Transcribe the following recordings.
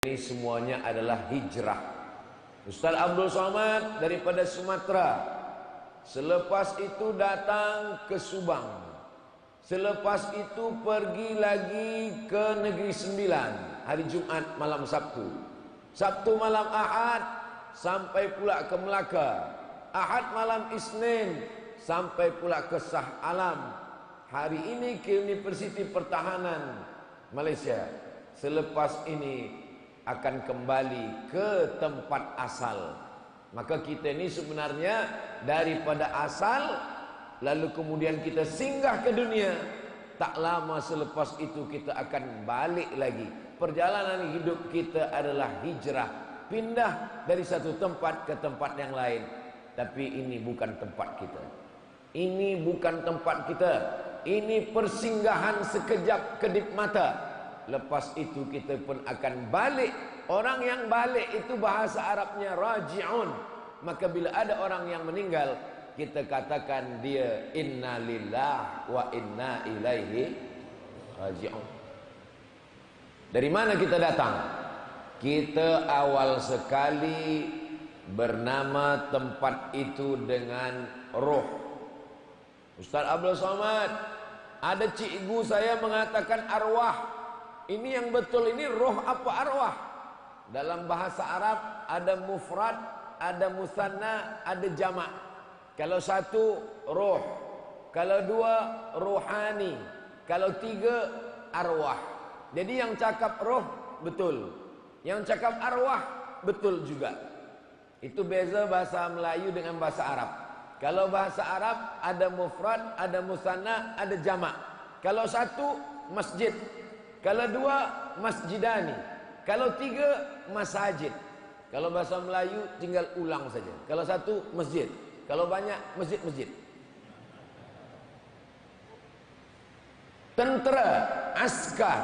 Ini semuanya adalah hijrah. Ustaz Abdul Somad daripada Sumatera, selepas itu datang ke Subang, selepas itu pergi lagi ke Negeri Sembilan hari Jumat malam Sabtu, Sabtu malam Ahad sampai pula ke Melaka, Ahad malam Isnin sampai pula ke Shah Alam, hari ini ke Universiti Pertahanan Malaysia. Selepas ini akan kembali ke tempat asal. Maka kita ini sebenarnya daripada asal, lalu kemudian kita singgah ke dunia. Tak lama selepas itu kita akan balik lagi. Perjalanan hidup kita adalah hijrah, pindah dari satu tempat ke tempat yang lain. Tapi ini bukan tempat kita. Ini bukan tempat kita. Ini persinggahan sekejap kedip mata. Lepas itu kita pun akan balik. Orang yang balik itu bahasa Arabnya raji'un. Maka bila ada orang yang meninggal, kita katakan dia inna lillah wa inna ilaihi raji'un. Dari mana kita datang? Kita awal sekali bernama tempat itu dengan roh. Ustaz Abdul Somad, ada cikgu saya mengatakan arwah. Ini yang betul, ini roh apa arwah? Dalam bahasa Arab ada mufrad, ada musanna, ada jamak. Kalau satu roh, kalau dua rohani, kalau tiga arwah. Jadi yang cakap roh betul, yang cakap arwah betul juga. Itu beza bahasa Melayu dengan bahasa Arab. Kalau bahasa Arab ada mufrad, ada musanna, ada jamak. Kalau satu masjid, kalau dua masjidani, kalau tiga masajid. Kalau bahasa Melayu tinggal ulang saja. Kalau satu masjid, kalau banyak masjid-masjid. Tentera, askar,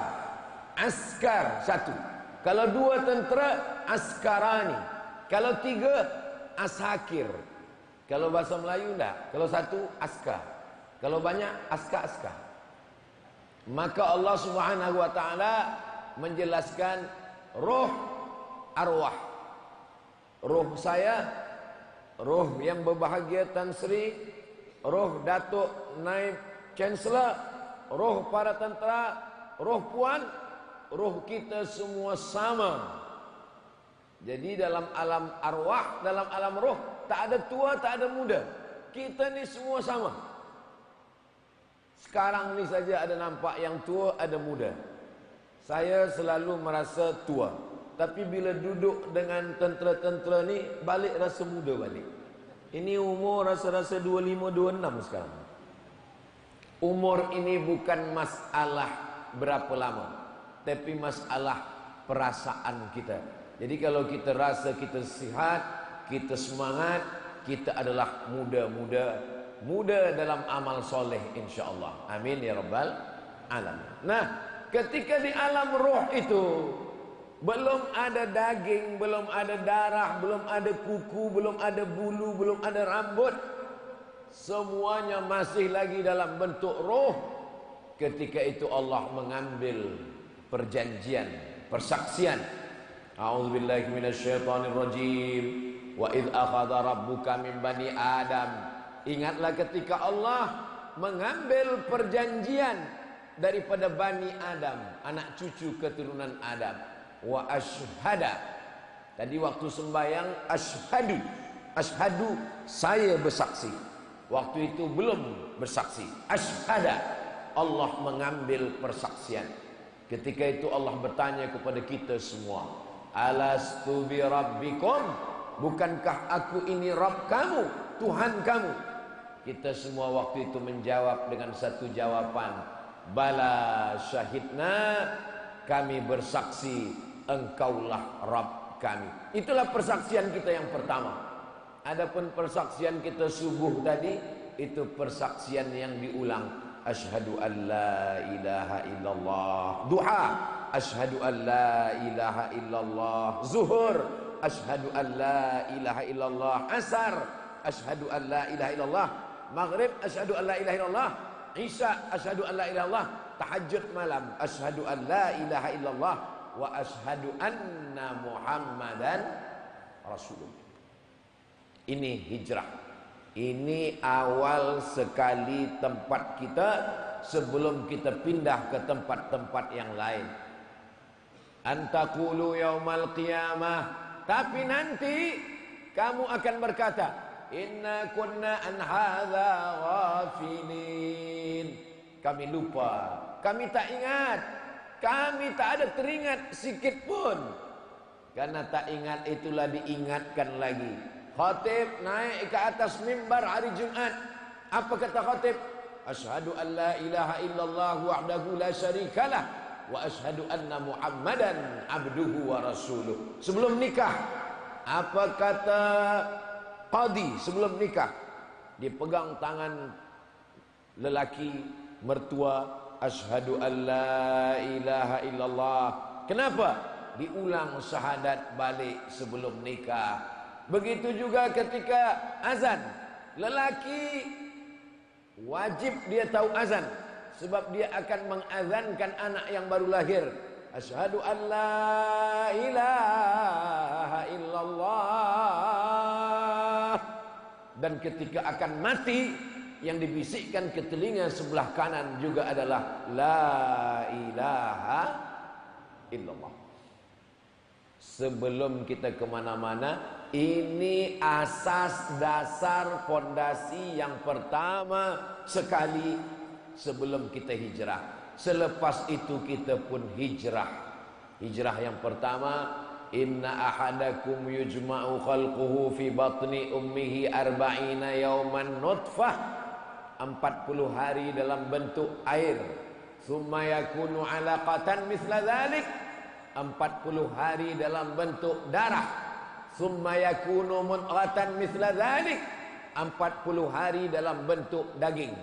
askar satu. Kalau dua tentera, askarani. Kalau tiga, ashakir. Kalau bahasa Melayu enggak. Kalau satu, askar. Kalau banyak, askar-askar. Maka Allah Subhanahu wa ta'ala menjelaskan roh arwah. Roh saya, roh yang berbahagia Tan Sri, roh Datuk Naib Chancellor, roh para tentera, roh puan, roh kita semua sama. Jadi dalam alam arwah, dalam alam roh, tak ada tua, tak ada muda. Kita ni semua sama. Sekarang ni saja ada nampak yang tua, ada muda. Saya selalu merasa tua. Tapi bila duduk dengan tentera-tentera ni, balik rasa muda balik. Ini umur rasa-rasa 25-26 sekarang. Umur ini bukan masalah berapa lama, tapi masalah perasaan kita. Jadi kalau kita rasa kita sihat, kita semangat, kita adalah muda-muda, muda dalam amal soleh insyaAllah. Amin ya rabbal alamin. Nah, ketika di alam roh itu belum ada daging, belum ada darah, belum ada kuku, belum ada bulu, belum ada rambut, semuanya masih lagi dalam bentuk roh. Ketika itu Allah mengambil perjanjian, persaksian. A'udzubillahi minasyaitonirrajim. Wa idh akhadha rabbuka min bani Adam. Ingatlah ketika Allah mengambil perjanjian daripada Bani Adam, anak cucu keturunan Adam. Wa ashhada. Tadi waktu sembahyang ashhadu. Ashhadu, saya bersaksi. Waktu itu belum bersaksi. Ashhada. Allah mengambil persaksian. Ketika itu Allah bertanya kepada kita semua, alastu bi rabbikum? Bukankah aku ini Rabb kamu, Tuhan kamu? Kita semua waktu itu menjawab dengan satu jawaban, bala syahidna, kami bersaksi engkaulah Rabb kami. Itulah persaksian kita yang pertama. Adapun persaksian kita subuh tadi, itu persaksian yang diulang. Asyhadu an la ilaha illallah. Duha, asyhadu an la ilaha illallah. Zuhur, asyhadu an la ilaha illallah. Asar, asyhadu an la ilaha illallah. Maghrib, asyhadu an la ilaha illallah. Isya, asyhadu an la ilaha illallah. Tahajud malam, asyhadu an la ilaha illallah. wa ashhadu anna Muhammadan Rasulullah. Ini hijrah. Ini awal sekali tempat kita sebelum kita pindah ke tempat-tempat yang lain. Antaqulu yaumal qiyamah, tapi nanti kamu akan berkata, inna kunna an hadza ghafilin. Kami lupa, kami tak ingat, kami tak ada teringat sikit pun. Karena tak ingat itulah diingatkan lagi. Khatib naik ke atas mimbar hari Jumat. Apa kata khatib? Asyhadu an la ilaha illallah wahdahu la syarikalah wa asyhadu anna Muhammadan abduhu wa rasuluh. Sebelum nikah, apa kata qadi sebelum nikah? Dipegang tangan lelaki mertua, asyhadu an la ilaha illallah. Kenapa? Diulang syahadat balik sebelum nikah. Begitu juga ketika azan, lelaki wajib dia tahu azan, sebab dia akan mengazankan anak yang baru lahir. Asyhadu an la ilaha illallah. Dan ketika akan mati, yang dibisikkan ke telinga sebelah kanan juga adalah la ilaha illallah. Sebelum kita kemana-mana, ini asas dasar fondasi yang pertama sekali sebelum kita hijrah. Selepas itu kita pun hijrah. Hijrah yang pertama, inna ahadakum yujma'u khalquhu fi batni ummihi arba'ina yawman nutfah, 40 hari dalam bentuk air. Summa yakunu alaqatan misla dhalik, 40 hari dalam bentuk darah. Summa yakunu mudghatan misla dhalik, 40 hari dalam bentuk daging.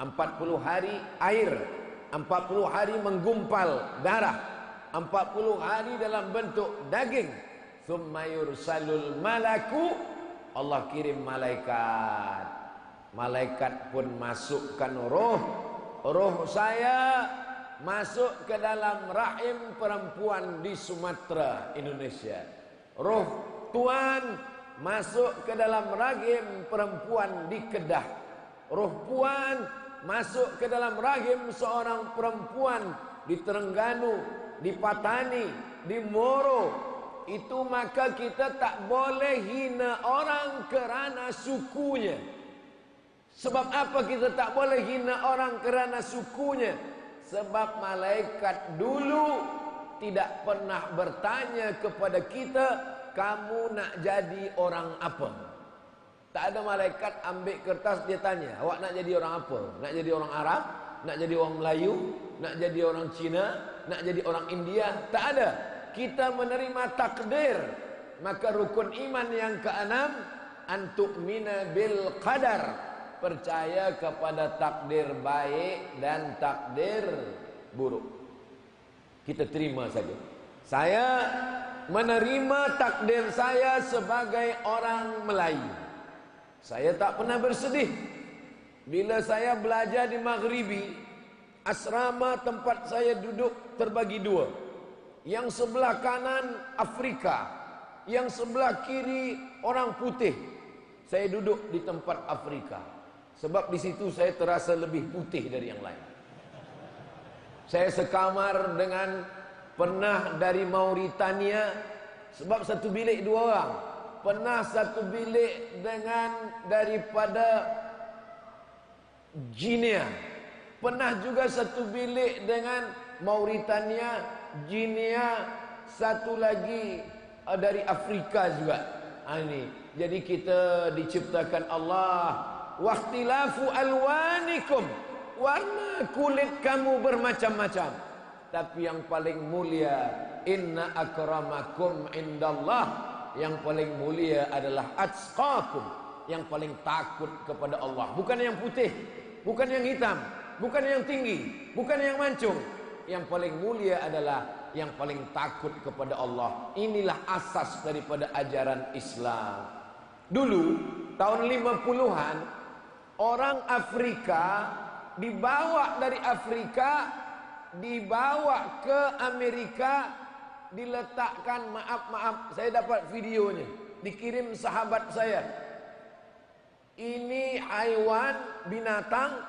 40 hari air, 40 hari menggumpal darah, 40 hari dalam bentuk daging. Summa yursalul malaku, Allah kirim malaikat. Malaikat pun masukkan roh. Roh saya masuk ke dalam rahim perempuan di Sumatera, Indonesia. Roh Tuan masuk ke dalam rahim perempuan di Kedah. Roh Puan masuk ke dalam rahim seorang perempuan di Terengganu, di Patani, di Moro. Itu maka kita tak boleh hina orang kerana sukunya. Sebab apa kita tak boleh hina orang kerana sukunya? Sebab malaikat dulu tidak pernah bertanya kepada kita, kamu nak jadi orang apa? Tak ada malaikat ambil kertas dia tanya, awak nak jadi orang apa? Nak jadi orang Arab? Nak jadi orang Melayu? Nak jadi orang Cina? Nak jadi orang India? Tak ada. Kita menerima takdir. Maka rukun iman yang keenam, antu'mina bil qadar, percaya kepada takdir baik dan takdir buruk. Kita terima saja. Saya menerima takdir saya sebagai orang Melayu. Saya tak pernah bersedih bila saya belajar di Maghribi. Asrama tempat saya duduk terbagi dua. Yang sebelah kanan Afrika, yang sebelah kiri orang putih. Saya duduk di tempat Afrika. Sebab di situ saya terasa lebih putih dari yang lain. Saya sekamar dengan pernah dari Mauritania, sebab satu bilik dua orang. Pernah satu bilik dengan daripada Guinea. Pernah juga satu bilik dengan Mauritania, Guinea, satu lagi dari Afrika juga. Ini. Jadi kita diciptakan Allah. Waqtilafu alwanikum, warna kulit kamu bermacam-macam, tapi yang paling mulia, inna akramakum indallah, yang paling mulia adalah atqakum, yang paling takut kepada Allah. Bukan yang putih, bukan yang hitam, bukan yang tinggi, bukan yang mancung. Yang paling mulia adalah yang paling takut kepada Allah. Inilah asas daripada ajaran Islam. Dulu tahun 50-an, orang Afrika dibawa dari Afrika, dibawa ke Amerika, diletakkan, maaf, saya dapat videonya, dikirim sahabat saya. Ini haiwan, binatang,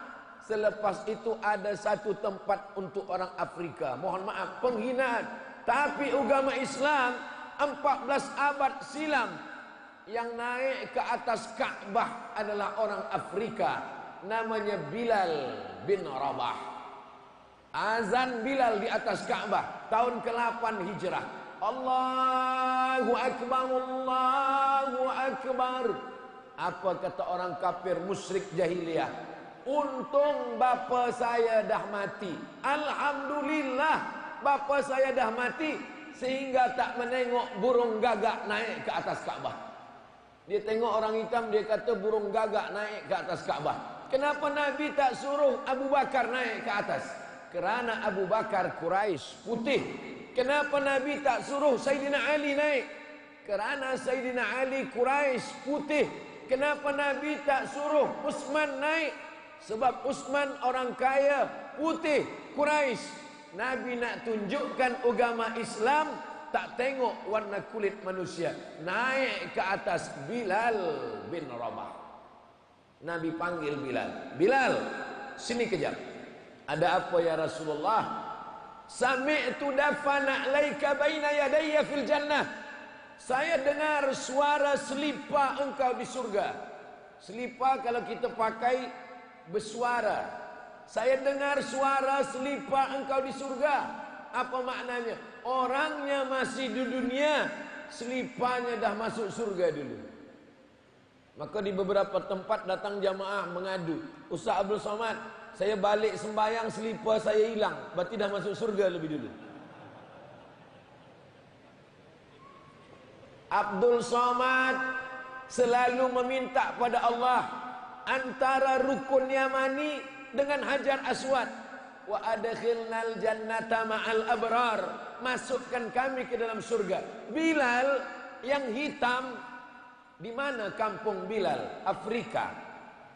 selepas itu ada satu tempat untuk orang Afrika. Mohon maaf, penghinaan. Tapi agama Islam 14 abad silam yang naik ke atas Ka'bah adalah orang Afrika, namanya Bilal bin Rabah. Azan Bilal di atas Ka'bah tahun ke-8 Hijrah. Allahu Akbar, Allahu Akbar. Apa kata orang kafir musyrik jahiliyah? Untung bapa saya dah mati. Alhamdulillah bapa saya dah mati sehingga tak menengok burung gagak naik ke atas Ka'bah. Dia tengok orang hitam, dia kata burung gagak naik ke atas Ka'bah. Kenapa Nabi tak suruh Abu Bakar naik ke atas? Kerana Abu Bakar Quraisy putih. Kenapa Nabi tak suruh Sayyidina Ali naik? Kerana Sayyidina Ali Quraisy putih. Kenapa Nabi tak suruh Utsman naik? Sebab Utsman orang kaya, putih, Quraisy. Nabi nak tunjukkan agama Islam tak tengok warna kulit manusia. Naik ke atas Bilal bin Rabah. Nabi panggil Bilal. Bilal, sini kejap. Ada apa ya Rasulullah? Sami'tu dafana alaika baina yadayya fil jannah. Saya dengar suara selipa engkau di surga. Selipa kalau kita pakai bersuara. Saya dengar suara selipa engkau di surga. Apa maknanya? Orangnya masih di dunia, selipanya dah masuk surga dulu. Maka di beberapa tempat datang jamaah mengadu, Ustaz Abdul Somad, saya balik sembahyang selipar saya hilang, berarti dah masuk surga lebih dulu. Abdul Somad selalu meminta pada Allah antara rukun Yamani dengan Hajar Aswad. Wa adkhilnal jannata ma'al abrar. Masukkan kami ke dalam surga. Bilal yang hitam, di mana kampung Bilal? Afrika.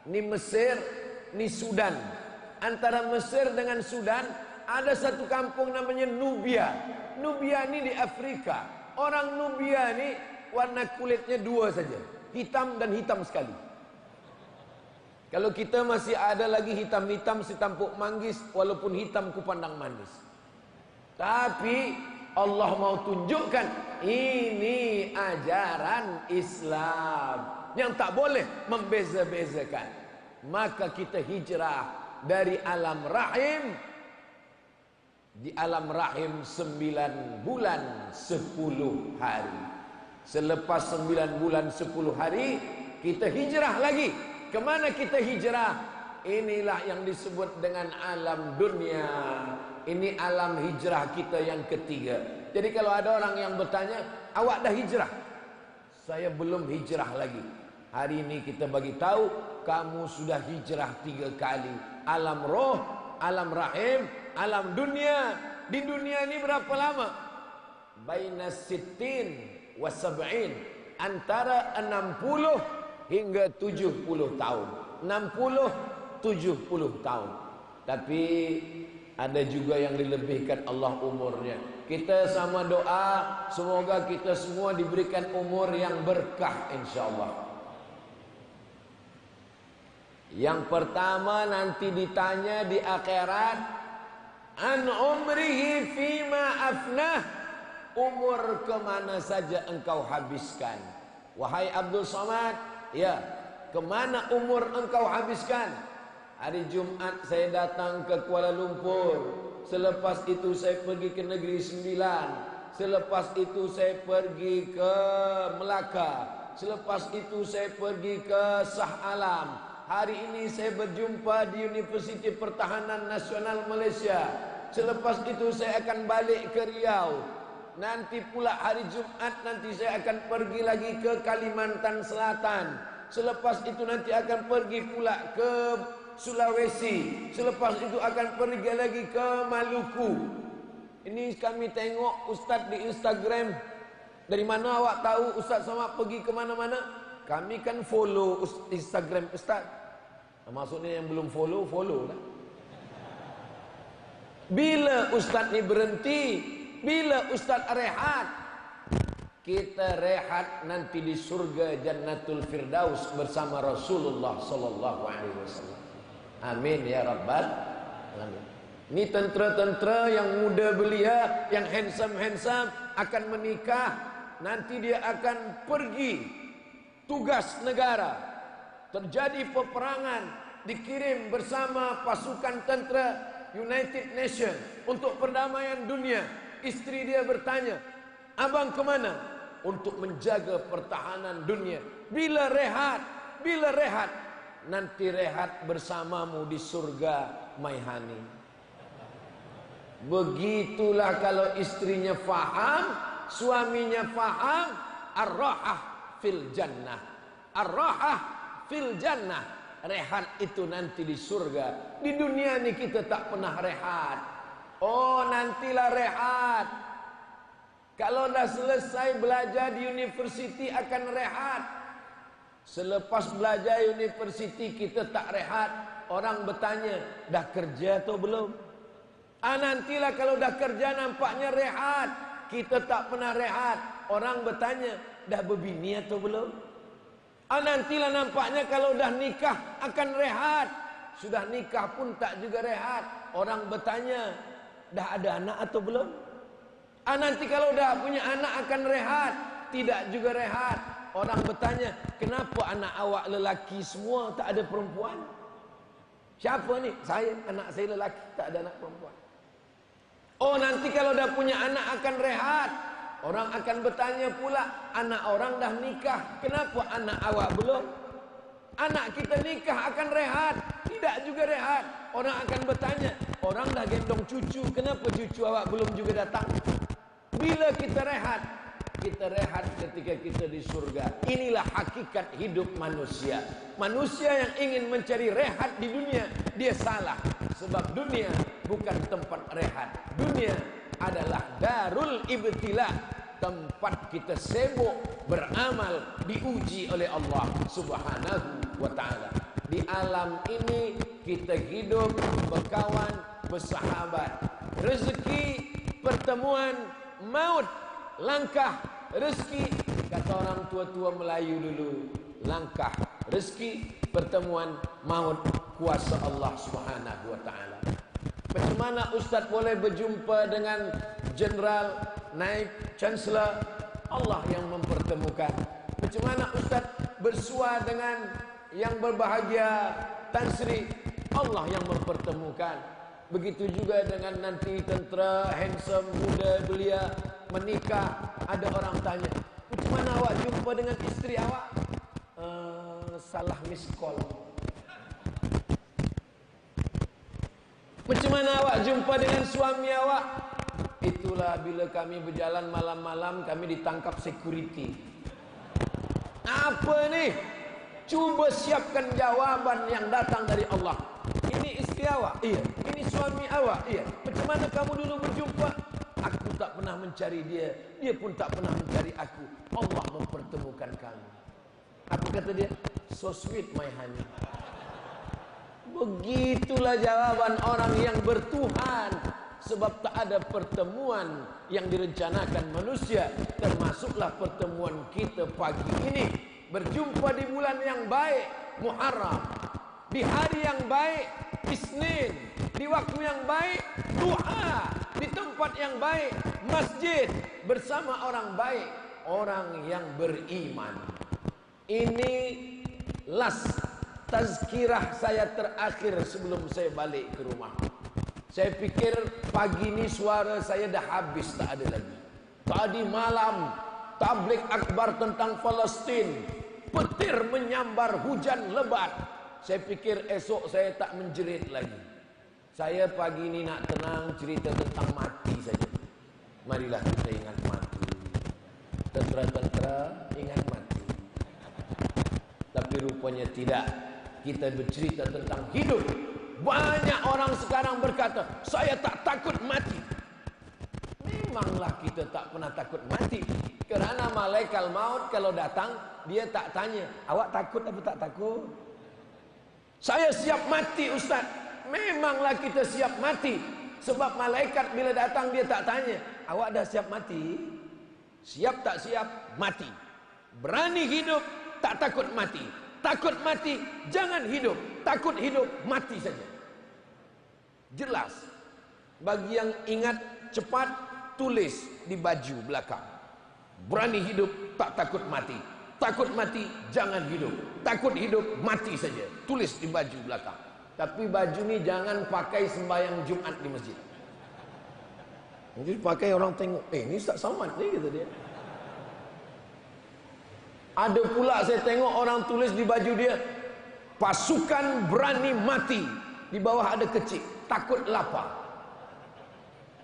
Ni Mesir, ni Sudan. Antara Mesir dengan Sudan ada satu kampung namanya Nubia. Nubia ni di Afrika. Orang Nubia ni warna kulitnya dua saja, hitam dan hitam sekali. Kalau kita masih ada lagi hitam-hitam si tampuk manggis, walaupun hitam ku pandang manis. Tapi Allah mau tunjukkan ini ajaran Islam yang tak boleh membeza-bezakan. Maka kita hijrah dari alam rahim. Di alam rahim 9 bulan 10 hari. Selepas 9 bulan 10 hari kita hijrah lagi. Kemana kita hijrah? Inilah yang disebut dengan alam dunia. Ini alam hijrah kita yang ketiga. Jadi kalau ada orang yang bertanya, awak dah hijrah? Saya belum hijrah lagi. Hari ini kita bagi tahu, kamu sudah hijrah 3 kali. Alam roh, alam rahim, alam dunia. Di dunia ini berapa lama? Baina sittin wa sab'in. Antara 60 hingga 70 tahun. 60-70 tahun. Tapi ada juga yang dilebihkan Allah umurnya. Kita sama doa, semoga kita semua diberikan umur yang berkah insyaAllah. Yang pertama nanti ditanya di akhirat, an umrihi fima afnah, umur kemana saja engkau habiskan. Wahai Abdul Somad, ya, kemana umur engkau habiskan? Hari Jumat saya datang ke Kuala Lumpur. Selepas itu saya pergi ke Negeri Sembilan. Selepas itu saya pergi ke Melaka. Selepas itu saya pergi ke Shah Alam. Hari ini saya berjumpa di Universiti Pertahanan Nasional Malaysia. Selepas itu saya akan balik ke Riau. Nanti pula hari Jumat nanti saya akan pergi lagi ke Kalimantan Selatan. Selepas itu nanti akan pergi pula ke Sulawesi. Selepas itu akan pergi lagi ke Maluku. Ini kami tengok Ustaz di Instagram. Dari mana awak tahu Ustaz Somad pergi ke mana-mana? Kami kan follow Instagram Ustaz. Maksudnya yang belum follow, follow lah. Bila Ustaz ni berhenti, Bila Ustaz rehat? Kita rehat nanti di surga Jannatul Firdaus bersama Rasulullah sallallahu alaihi wasallam. Amin ya rabbal alamin. Ini tentera-tentera yang muda belia, yang handsome akan menikah, nanti dia akan pergi tugas negara. Terjadi peperangan, dikirim bersama pasukan tentera United Nations untuk perdamaian dunia. Istri dia bertanya, "Abang kemana?" "Untuk menjaga pertahanan dunia." Bila rehat? Bila rehat? Nanti rehat bersamamu di surga, my honey. Begitulah kalau istrinya faham, suaminya faham. Ar-rahah fil jannah. Ar-rahah fil jannah. Rehat itu nanti di surga. Di dunia ini kita tak pernah rehat. Oh, nantilah rehat. Kalau dah selesai belajar di universiti akan rehat. Selepas belajar universiti kita tak rehat. Orang bertanya, dah kerja atau belum? Nantilah kalau dah kerja nampaknya rehat. Kita tak pernah rehat. Orang bertanya, dah berbini atau belum? Nantilah nampaknya kalau dah nikah akan rehat. Sudah nikah pun tak juga rehat. Orang bertanya, dah ada anak atau belum? Nanti kalau dah punya anak akan rehat. Tidak juga rehat. Orang bertanya, kenapa anak awak lelaki semua, tak ada perempuan? Siapa ni? Saya, anak saya lelaki, tak ada anak perempuan. Oh, nanti kalau dah punya anak akan rehat. Orang akan bertanya pula, anak orang dah nikah, kenapa anak awak belum? Anak kita nikah akan rehat. Tidak juga rehat. Orang akan bertanya, orang dah gendong cucu, kenapa cucu awak belum juga datang? Bila kita rehat? Kita rehat ketika kita di surga. Inilah hakikat hidup manusia. Manusia yang ingin mencari rehat di dunia, dia salah. Sebab dunia bukan tempat rehat. Dunia adalah darul ibtila, tempat kita sibuk beramal, diuji oleh Allah Subhanahu wa ta'ala. Di alam ini kita hidup, berkawan, bersahabat. Rezeki, pertemuan, maut, langkah, rezeki. Kata orang tua-tua Melayu dulu, langkah, rezeki, pertemuan, maut, kuasa Allah Subhanahu wa ta'ala. Macam mana Ustaz boleh berjumpa dengan General, Naib, Chancellor? Allah yang mempertemukan. Macam mana Ustaz bersua dengan yang berbahagia, Tan Sri? Allah yang mempertemukan. Begitu juga dengan nanti tentera handsome muda belia menikah. Ada orang tanya, macam mana awak jumpa dengan isteri awak? Salah miss call. Macam mana awak jumpa dengan suami awak? Itulah bila kami berjalan malam-malam, kami ditangkap security. Apa ni? Cuba siapkan jawaban yang datang dari Allah. Ini isteri awak? Iya. Ini suami awak? Iya. Macam mana kamu dulu berjumpa? Aku tak pernah mencari dia, dia pun tak pernah mencari aku. Allah mempertemukan kami. Apa kata dia? So sweet my honey. Begitulah jawaban orang yang bertuhan. Sebab tak ada pertemuan yang direncanakan manusia, termasuklah pertemuan kita pagi ini. Berjumpa di bulan yang baik, Muharram. Di hari yang baik, Isnin. Di waktu yang baik, duha. Di tempat yang baik, masjid. Bersama orang baik, orang yang beriman. Ini last tazkirah saya terakhir sebelum saya balik ke rumah. Saya pikir pagi ini suara saya dah habis, tak ada lagi. Tadi malam tabligh akbar tentang Palestin, petir menyambar, hujan lebat. Saya pikir esok saya tak menjerit lagi. Saya pagi ini nak tenang, cerita tentang mati saja. Marilah kita ingat mati. Tentera-tentera ingat mati. Tapi rupanya tidak. Kita bercerita tentang hidup. Banyak orang sekarang berkata, saya tak takut mati. Memanglah kita tak pernah takut mati. Kerana malaikat maut kalau datang, dia tak tanya, awak takut atau tak takut? Saya siap mati Ustaz. Memanglah kita siap mati. Sebab malaikat bila datang dia tak tanya, awak dah siap mati? Siap tak siap? Mati. Berani hidup, tak takut mati. Takut mati, jangan hidup. Takut hidup, mati saja. Jelas. Bagi yang ingat cepat, tulis di baju belakang. Berani hidup, tak takut mati. Takut mati, jangan hidup. Takut hidup, mati saja. Tulis di baju belakang. Tapi baju ni jangan pakai sembahyang Jumat di masjid. Jadi pakai orang tengok, ni Ustaz Somad ni, kata dia. Ada pula saya tengok orang tulis di baju dia, pasukan berani mati. Di bawah ada kecil, takut lapar.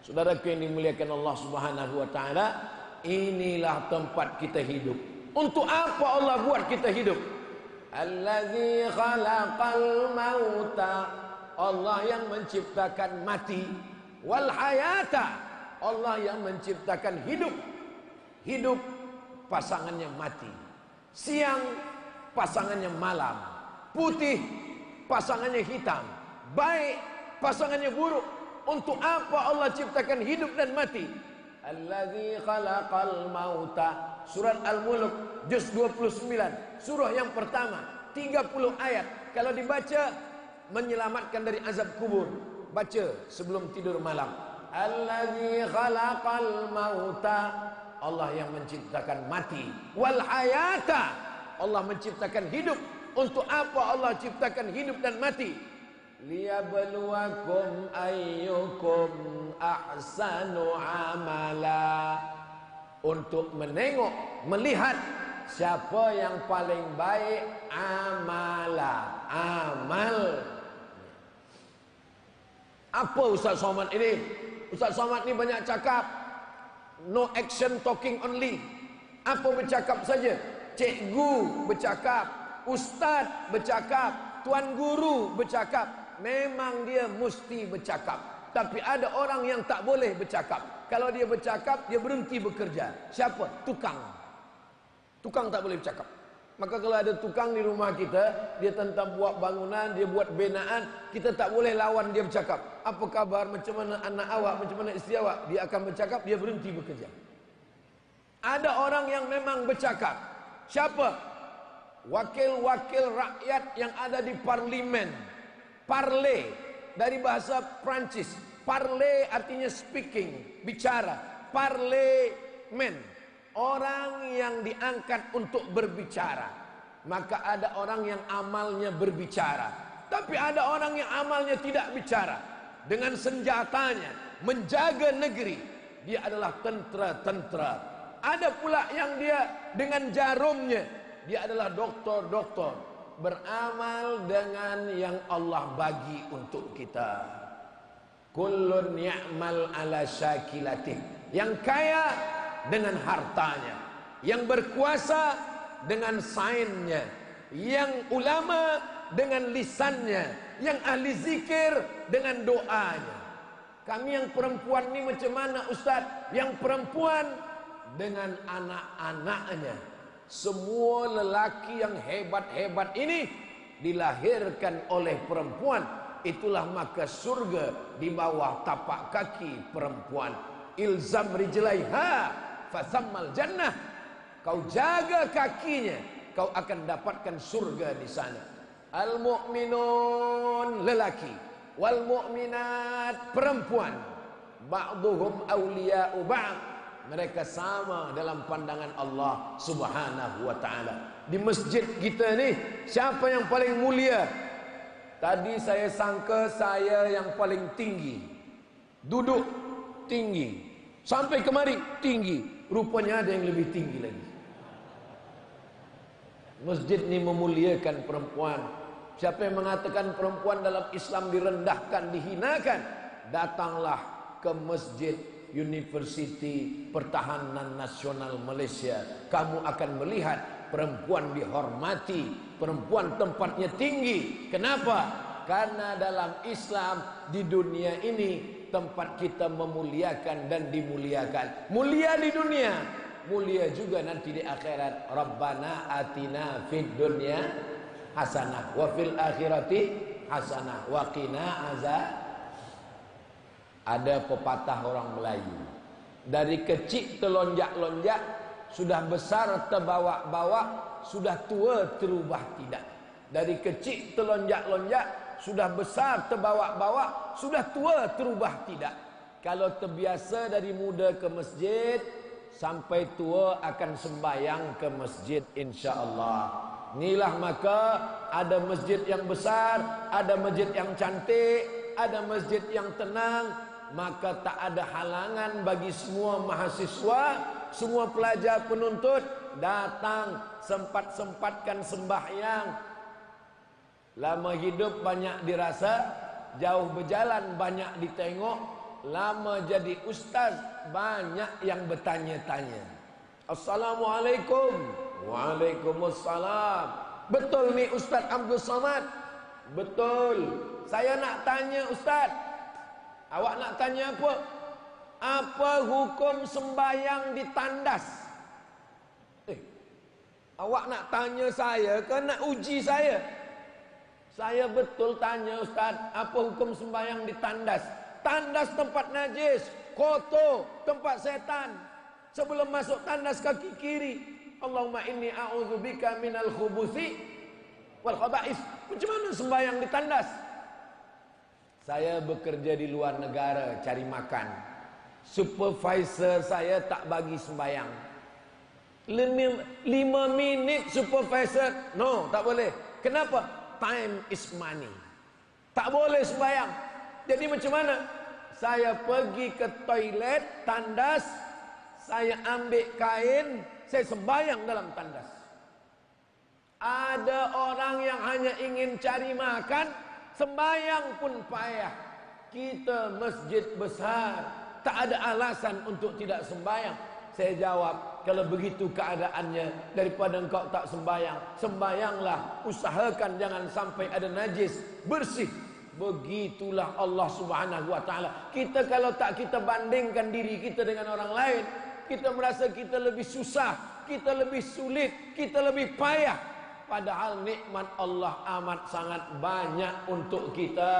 Saudaraku yang dimuliakan Allah Subhanahu wa taala, inilah tempat kita hidup. Untuk apa Allah buat kita hidup? Allazi khalaqal mauta, Allah yang menciptakan mati. Wal hayata, Allah yang menciptakan hidup. Hidup pasangannya mati. Siang pasangannya malam. Putih pasangannya hitam. Baik pasangannya buruk. Untuk apa Allah ciptakan hidup dan mati? Allazi khalaqal mauta. Surat Al-Mulk juz 29, surah yang pertama, 30 ayat. Kalau dibaca menyelamatkan dari azab kubur. Baca sebelum tidur malam. Allazi khalaqal mauta, Allah yang menciptakan mati. Wal hayata, Allah menciptakan hidup. Untuk apa Allah ciptakan hidup dan mati? Liyabluwakum ayyukum ahsanu amala. Untuk menengok, melihat siapa yang paling baik amala, amal. Apa Ustaz Somad ini? Ustaz Somad ini banyak cakap, no action, talking only. Apa bercakap saja? Cikgu bercakap, ustaz bercakap, tuan guru bercakap. Memang dia mesti bercakap. Tapi ada orang yang tak boleh bercakap. Kalau dia bercakap, dia berhenti bekerja. Siapa? Tukang. Tukang tak boleh bercakap. Maka kalau ada tukang di rumah kita, dia tentang buat bangunan, dia buat binaan, kita tak boleh lawan dia bercakap. Apa kabar? Macam mana anak awak? Macam mana isteri awak? Dia akan bercakap, dia berhenti bekerja. Ada orang yang memang bercakap. Siapa? Wakil-wakil rakyat yang ada di parlimen. Parler dari bahasa Prancis. Parler artinya speaking, bicara. Parlemen, orang yang diangkat untuk berbicara. Maka ada orang yang amalnya berbicara. Tapi ada orang yang amalnya tidak bicara. Dengan senjatanya menjaga negeri. Dia adalah tentera-tentera. Ada pula yang dia dengan jarumnya, dia adalah doktor-doktor, beramal dengan yang Allah bagi untuk kita. Kullun ya'mal ala syakilatih. Yang kaya dengan hartanya, yang berkuasa dengan sainnya, yang ulama dengan lisannya, yang ahli zikir dengan doanya. Kami yang perempuan ini macam mana Ustaz? Yang perempuan dengan anak-anaknya. Semua lelaki yang hebat-hebat ini dilahirkan oleh perempuan. Itulah maka surga di bawah tapak kaki perempuan. Ilzam rijlaiha fathammal jannah. Kau jaga kakinya, kau akan dapatkan surga di sana. Al mu'minun lelaki, wal mu'minat perempuan. Ba'duhum awliya'u ba'd. Mereka sama dalam pandangan Allah Subhanahu wa taala. Di masjid kita ni, siapa yang paling mulia? Tadi saya sangka saya yang paling tinggi. Duduk tinggi. Sampai kemari tinggi. Rupanya ada yang lebih tinggi lagi. Masjid ni memuliakan perempuan. Siapa yang mengatakan perempuan dalam Islam direndahkan, dihinakan, datanglah ke Masjid Universiti Pertahanan Nasional Malaysia. Kamu akan melihat perempuan dihormati, perempuan tempatnya tinggi. Kenapa? Karena dalam Islam di dunia ini tempat kita memuliakan dan dimuliakan. Mulia di dunia, mulia juga nanti di akhirat. Rabbana atina fid dunya hasanah wa fil akhirati hasanah wa qina azab. Ada pepatah orang Melayu, dari kecil terlonjak-lonjak, sudah besar terbawa-bawa, sudah tua terubah tidak. Dari kecil terlonjak-lonjak, sudah besar terbawa-bawa, sudah tua terubah tidak. Kalau terbiasa dari muda ke masjid, sampai tua akan sembahyang ke masjid insya-Allah. Inilah maka ada masjid yang besar, ada masjid yang cantik, ada masjid yang tenang, maka tak ada halangan bagi semua mahasiswa, semua pelajar penuntut datang, sempat-sempatkan sembahyang. Lama hidup banyak dirasa, jauh berjalan banyak ditengok, lama jadi ustaz banyak yang bertanya-tanya. Assalamualaikum. Waalaikumsalam. Betul ni Ustaz Abdul Somad? Betul. Saya nak tanya Ustaz. Awak nak tanya apa? Apa hukum sembahyang di tandas? Awak nak tanya saya ke nak uji saya? Saya betul tanya Ustaz, apa hukum sembahyang di tandas? Tandas tempat najis, kotor, tempat setan. Sebelum masuk tandas kaki kiri, Allahumma inni a'udzubika minal khubuthi wal khaba'is. Macam mana sembahyang di tandas? Saya bekerja di luar negara cari makan. Supervisor saya tak bagi sembahyang. 5 minit supervisor, no, tak boleh. Kenapa? Time is money. Tak boleh sembahyang. Jadi macam mana? Saya pergi ke toilet tandas, saya ambil kain, saya sembahyang dalam tandas. Ada orang yang hanya ingin cari makan, sembahyang pun payah. Kita masjid besar, tak ada alasan untuk tidak sembahyang. Saya jawab, kalau begitu keadaannya, daripada engkau tak sembahyang, sembahyanglah, usahakan jangan sampai ada najis, bersih. Begitulah Allah Subhanahu wa taala. Kita kalau tak kita bandingkan diri kita dengan orang lain, kita merasa kita lebih susah, kita lebih sulit, kita lebih payah. Padahal nikmat Allah amat sangat banyak untuk kita.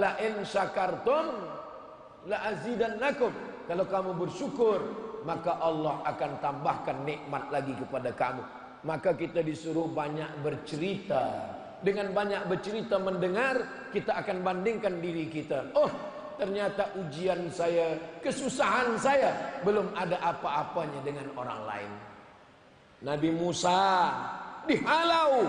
La in syakartum la azidannakum. Kalau kamu bersyukur, maka Allah akan tambahkan nikmat lagi kepada kamu. Maka kita disuruh banyak bercerita. Dengan banyak bercerita mendengar, kita akan bandingkan diri kita. Oh, ternyata ujian saya, kesusahan saya belum ada apa-apanya dengan orang lain. Nabi Musa dihalau,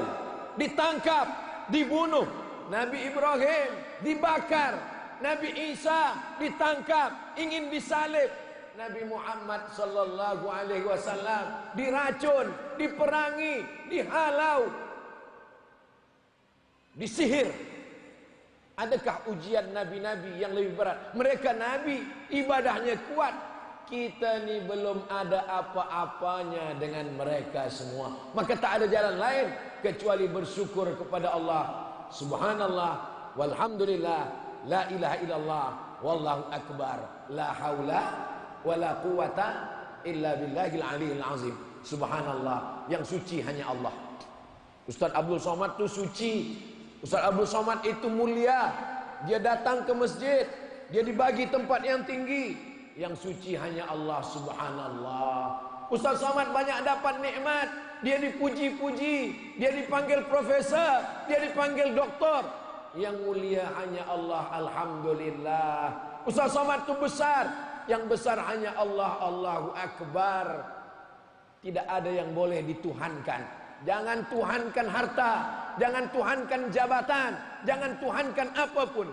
ditangkap, dibunuh. Nabi Ibrahim dibakar. Nabi Isa ditangkap, ingin disalib. Nabi Muhammad sallallahu alaihi wasallam diracun, diperangi, dihalau, disihir. Adakah ujian nabi-nabi yang lebih berat? Mereka nabi, ibadahnya kuat. Kita ni belum ada apa-apanya dengan mereka semua. Maka tak ada jalan lain kecuali bersyukur kepada Allah. Subhanallah, walhamdulillah, la ilaha illallah, wallahu akbar, la haula wala quwata illa billahil aliyil azim. Subhanallah, yang suci hanya Allah. Ustaz Abdul Somad tu suci. Ustaz Abdul Somad itu mulia. Dia datang ke masjid, dia dibagi tempat yang tinggi. Yang suci hanya Allah. Subhanallah. Ustaz Somad banyak dapat nikmat. Dia dipuji-puji, dia dipanggil profesor, dia dipanggil doktor. Yang mulia hanya Allah. Alhamdulillah. Ustaz Somad itu besar. Yang besar hanya Allah. Allahu Akbar. Tidak ada yang boleh dituhankan. Jangan tuhankan harta, jangan tuhankan jabatan, jangan tuhankan apapun.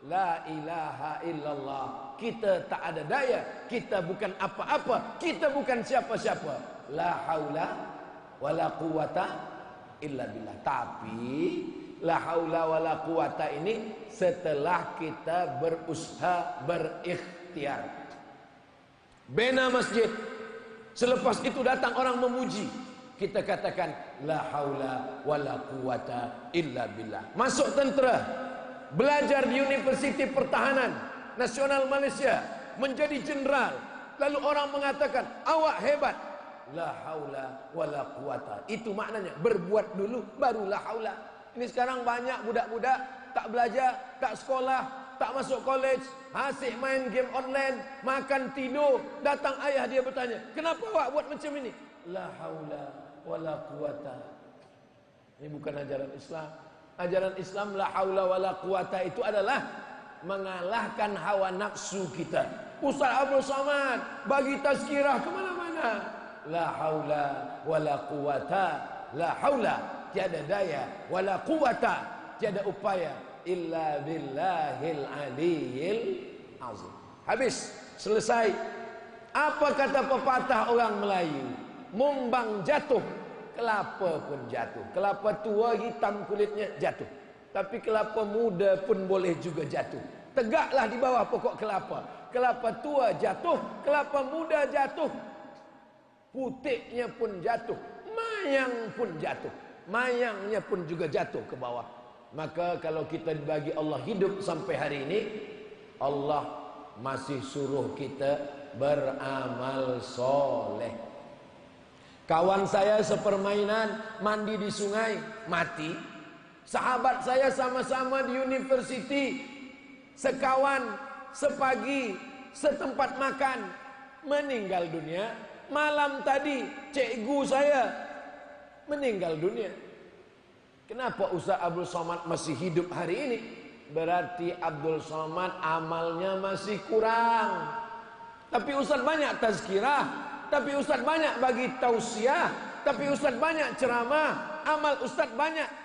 La ilaha illallah. Kita tak ada daya, kita bukan apa-apa, kita bukan siapa-siapa. La haula wala quwata illa billah. Tapi la haula wala quwata ini setelah kita berusaha, berikhtiar. Bina masjid. Selepas itu datang orang memuji, kita katakan la haula wala quwata illa billah. Masuk tentera, belajar di Universiti Pertahanan Nasional Malaysia, menjadi jenderal. Lalu orang mengatakan awak hebat. La haula wala quwata. Itu maknanya berbuat dulu baru la haula. Ini sekarang banyak budak-budak tak belajar, tak sekolah, tak masuk college, asyik main game online, makan tidur. Datang ayah dia bertanya, kenapa awak buat macam ini? La haula wala quwata. Ini bukan ajaran Islam. Ajaran Islam la haula wala quwata itu adalah mengalahkan hawa nafsu kita. Ustaz Abdul Somad bagi tazkirah kemana-mana. La haula wala quwata. La haula, tiada daya, wala quwata, tiada upaya, illa billahil aliyil azim. Habis, selesai. Apa kata pepatah orang Melayu? Mumbang jatuh, kelapa pun jatuh. Kelapa tua hitam kulitnya jatuh. Tapi kelapa muda pun boleh juga jatuh. Tegaklah di bawah pokok kelapa. Kelapa tua jatuh, kelapa muda jatuh, putiknya pun jatuh, mayang pun jatuh, mayangnya pun juga jatuh ke bawah. Maka kalau kita dibagi Allah hidup sampai hari ini, Allah masih suruh kita beramal soleh. Kawan saya sepermainan mandi di sungai, mati. Sahabat saya sama-sama di university, sekawan, sepagi, setempat makan, meninggal dunia. Malam tadi cikgu saya meninggal dunia. Kenapa Ustaz Abdul Somad masih hidup hari ini? Berarti Abdul Somad amalnya masih kurang. Tapi Ustaz banyak tazkirah, tapi Ustaz banyak bagi tausiah, tapi Ustaz banyak ceramah, amal Ustaz banyak.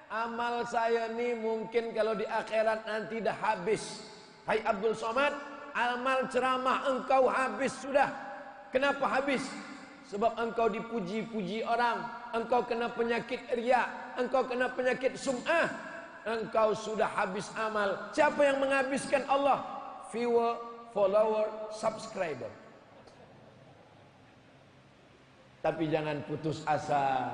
Amal saya ni mungkin kalau di akhirat nanti dah habis. Hai Abdul Somad, amal ceramah engkau habis sudah. Kenapa habis? Sebab engkau dipuji-puji orang, engkau kena penyakit riya, engkau kena penyakit sum'ah, engkau sudah habis amal. Siapa yang menghabiskan Allah? Viewer, follower, subscriber. Tapi jangan putus asa.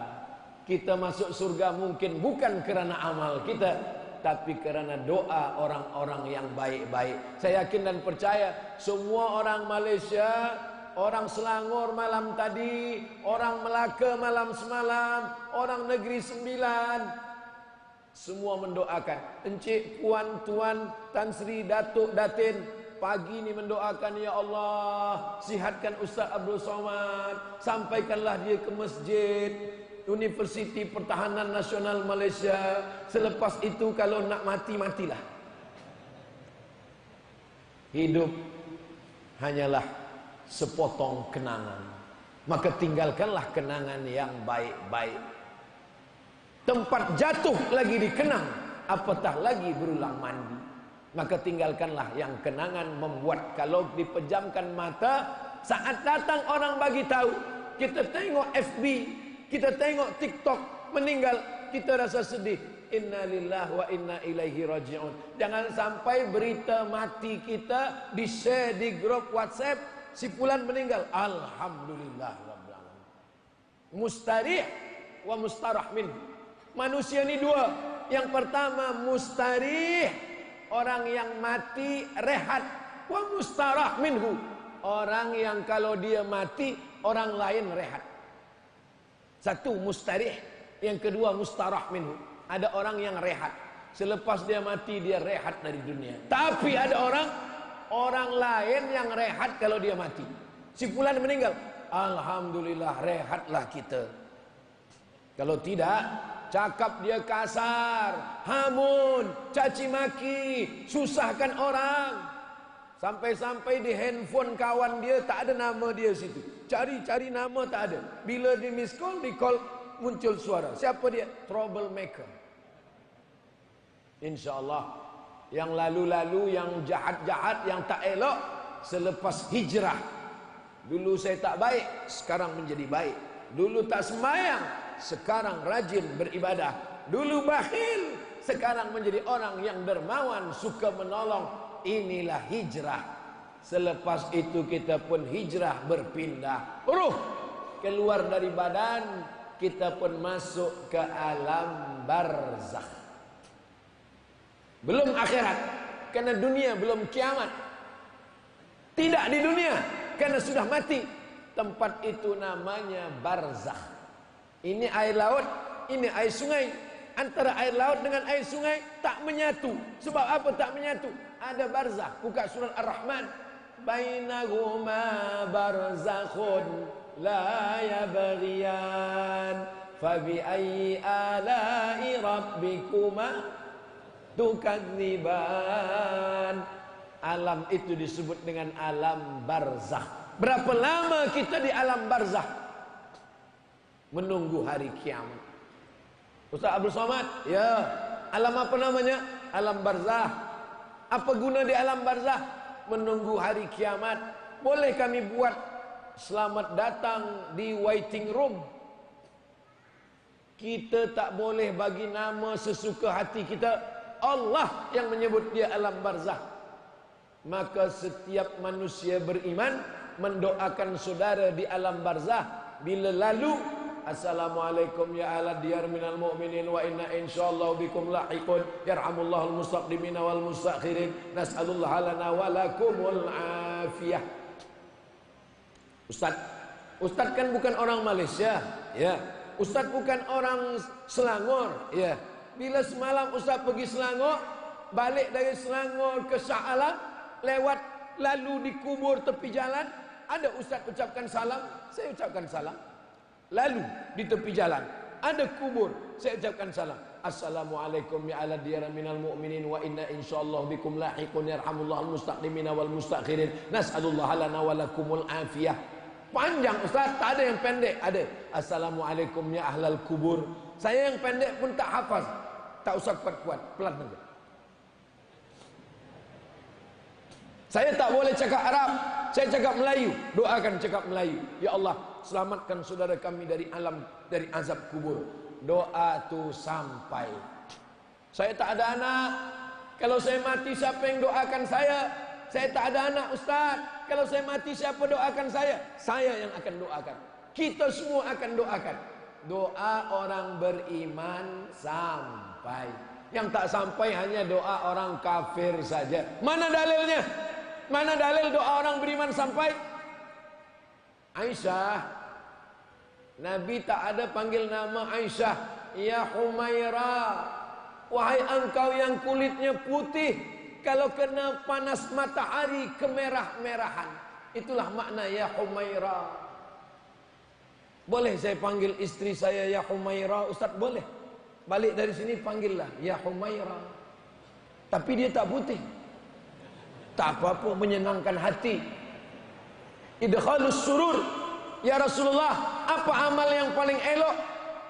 Kita masuk surga mungkin bukan kerana amal kita, tapi kerana doa orang-orang yang baik-baik. Saya yakin dan percaya semua orang Malaysia, orang Selangor malam tadi, orang Melaka malam semalam, orang Negeri Sembilan, semua mendoakan. Encik, puan, tuan, Tan Sri, Datuk, Datin, pagi ini mendoakan, ya Allah, sihatkan Ustaz Abdul Somad, sampaikanlah dia ke masjid Universiti Pertahanan Nasional Malaysia. Selepas itu kalau nak mati, matilah. Hidup hanyalah sepotong kenangan. Maka tinggalkanlah kenangan yang baik-baik. Tempat jatuh lagi dikenang, apatah lagi berulang mandi. Maka tinggalkanlah yang kenangan membuat kalau dipejamkan mata, saat datang orang bagi tahu, kita tengok FB, kita tengok TikTok, meninggal, kita rasa sedih. Inna lillahi wa inna ilaihi raji'un. Jangan sampai berita mati kita di-share di grup WhatsApp, si fulan meninggal, alhamdulillah rabbil alamin. Mustarih wa mustarah min. Manusia ni dua. Yang pertama mustarih, orang yang mati rehat. Wa mustarah minhu, orang yang kalau dia mati orang lain rehat. Satu mustarih, yang kedua mustarah minhu. Ada orang yang rehat, selepas dia mati dia rehat dari dunia. Tapi ada orang lain yang rehat kalau dia mati. Si fulan meninggal, alhamdulillah rehatlah kita. Kalau tidak, cakap dia kasar, hamun, caci maki, susahkan orang. Sampai-sampai di handphone kawan dia tak ada nama dia situ. Cari-cari nama tak ada. Bila di miss call, di call muncul suara. Siapa dia? Troublemaker. InsyaAllah yang lalu-lalu, yang jahat-jahat, yang tak elok, selepas hijrah. Dulu saya tak baik, sekarang menjadi baik. Dulu tak sembahyang, sekarang rajin beribadah. Dulu bakhil, sekarang menjadi orang yang dermawan, suka menolong. Inilah hijrah. Selepas itu kita pun hijrah, berpindah. Ruh keluar dari badan, kita pun masuk ke alam barzakh. Belum akhirat, karena dunia belum kiamat. Tidak di dunia, karena sudah mati. Tempat itu namanya barzakh. Ini air laut, ini air sungai. antara air laut dengan air sungai tak menyatu. Sebab apa tak menyatu? Ada barzakh. Buka surat Ar-Rahman. Bainahuma barzakhun la yabghiyan fabi ayyi ala'i rabbikuma tukadziban. Alam itu disebut dengan alam barzakh. Berapa lama kita di alam barzakh? Menunggu hari kiamat. Ustaz Abdul Somad, ya, alam apa namanya? Alam barzakh. Apa guna di alam barzakh? Menunggu hari kiamat. Boleh kami buat selamat datang di waiting room. Kita tak boleh bagi nama sesuka hati kita. Allah yang menyebut dia alam barzakh. Maka setiap manusia beriman mendoakan saudara di alam barzakh bila lalu, assalamualaikum ya ahla diyar minal mu'minin wa inna insyaallah bikum lahiqun yarhamullahul mustaqdimina wal mustakhirin nas'alullah lana wa lakumul afiyah. Ustaz kan bukan orang Malaysia, ya. Ustaz bukan orang Selangor, ya. Bila semalam Ustaz pergi Selangor, balik dari Selangor ke Shah Alam, lewat lalu di kubur tepi jalan, ada ustaz ucapkan salam, saya ucapkan salam. Lalu di tepi jalan ada kubur, saya ucapkan salam. Assalamualaikum ya ala diyara minal mu'minin wa inna insyaallah bikum lahiqun yarhamullahul mustaqdimina wal mustakhirin nas'alullah lana wa lakumul afiyah. Panjang ustaz, tak ada yang pendek. Ada assalamualaikum ya ahlal kubur. Saya yang pendek pun tak hafaz, tak usah kuat-kuat, pelan saja. Saya tak boleh cakap Arab, saya cakap Melayu. Doakan cakap Melayu. Ya Allah, selamatkan saudara kami dari azab kubur. Doa tu sampai. Saya tak ada anak. Kalau saya mati siapa yang doakan saya? Saya tak ada anak ustaz. Kalau saya mati siapa doakan saya? Saya yang akan doakan. Kita semua akan doakan. Doa orang beriman sampai. Yang tak sampai hanya doa orang kafir saja. Mana dalilnya? Mana dalil doa orang beriman sampai? Aisyah, Nabi tak ada panggil nama Aisyah, ya Humaira, wahai engkau yang kulitnya putih, kalau kena panas matahari kemerah-merahan. Itulah makna ya Humaira. Boleh saya panggil istri saya ya Humaira, Ustaz? Boleh. Balik dari sini panggillah ya Humaira. Tapi dia tak putih. Tak apa-apa, menyenangkan hati. Idkhalus surur. Ya Rasulullah, apa amal yang paling elok?